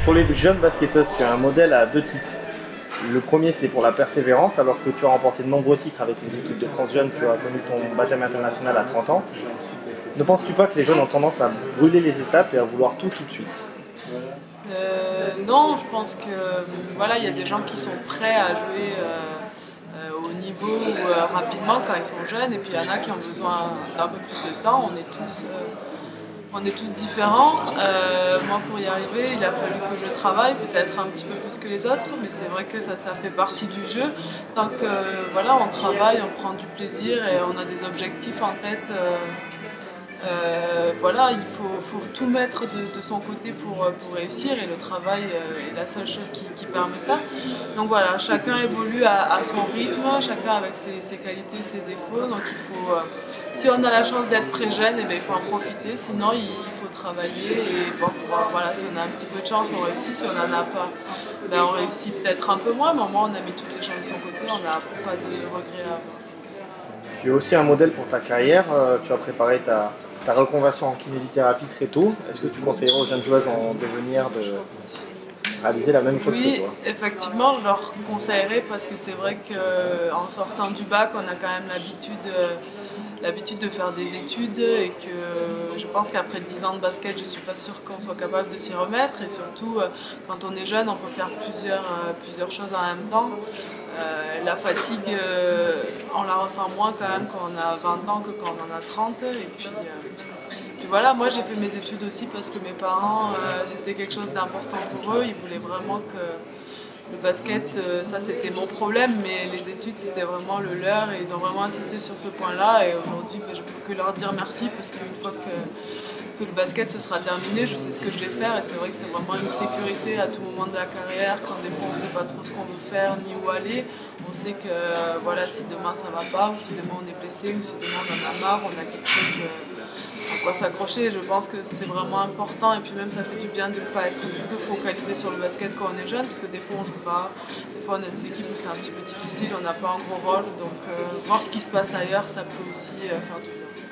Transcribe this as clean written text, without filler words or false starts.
Pour les jeunes basketteuses, tu as un modèle à 2 titres. Le premier, c'est pour la persévérance, alors que tu as remporté de nombreux titres avec les équipes de France Jeunes, tu as connu ton baptême international à 30 ans. Ne penses-tu pas que les jeunes ont tendance à brûler les étapes et à vouloir tout de suite? Non, je pense que voilà, il y a des gens qui sont prêts à jouer au niveau rapidement quand ils sont jeunes, et puis il y en a qui ont besoin d'un peu plus de temps. On est tous différents. Moi, pour y arriver, il a fallu que je travaille, peut-être un petit peu plus que les autres, mais c'est vrai que ça fait partie du jeu. Donc voilà, on travaille, on prend du plaisir et on a des objectifs en tête. Voilà, il faut tout mettre de son côté pour réussir, et le travail est la seule chose qui permet ça. Donc voilà, chacun évolue à son rythme, chacun avec ses qualités, ses défauts. Donc il faut, si on a la chance d'être très jeune, il faut en profiter, sinon il faut travailler. Et bon, voilà, si on a un petit peu de chance, on réussit. Si on n'en a pas, on réussit peut-être un peu moins, mais au moins on a mis toutes les chances de son côté, on n'a pas de regrets à avoir. Tu es aussi un modèle pour ta carrière, tu as préparé ta reconversion en kinésithérapie très tôt. Est-ce que tu conseillerais aux jeunes joueuses en devenir de réaliser la même chose que toi? Oui, effectivement, je leur conseillerais, parce que c'est vrai qu'en sortant du bac, on a quand même l'habitude de faire des études, et que je pense qu'après 10 ans de basket, je ne suis pas sûre qu'on soit capable de s'y remettre, et surtout quand on est jeune, on peut faire plusieurs choses en même temps. La fatigue, on la ressent moins quand même quand on a 20 ans que quand on en a 30. Et puis voilà, moi j'ai fait mes études aussi parce que mes parents, c'était quelque chose d'important pour eux. Ils voulaient vraiment que le basket, ça c'était mon problème, mais les études c'était vraiment le leur, et ils ont vraiment insisté sur ce point-là. Et aujourd'hui, je ne peux que leur dire merci, parce qu'une fois que le basket se sera terminé, je sais ce que je vais faire, et c'est vrai que c'est vraiment une sécurité à tout moment de la carrière, quand des fois on ne sait pas trop ce qu'on veut faire ni où aller. On sait que voilà, si demain ça va pas, ou si demain on est blessé, ou si demain on en a marre, on a quelque chose à quoi s'accrocher. Je pense que c'est vraiment important, et puis même ça fait du bien de ne pas être que focalisé sur le basket quand on est jeune, parce que des fois on joue pas, des fois on a des équipes où c'est un petit peu difficile, on n'a pas un gros rôle, donc voir ce qui se passe ailleurs, ça peut aussi faire du bien.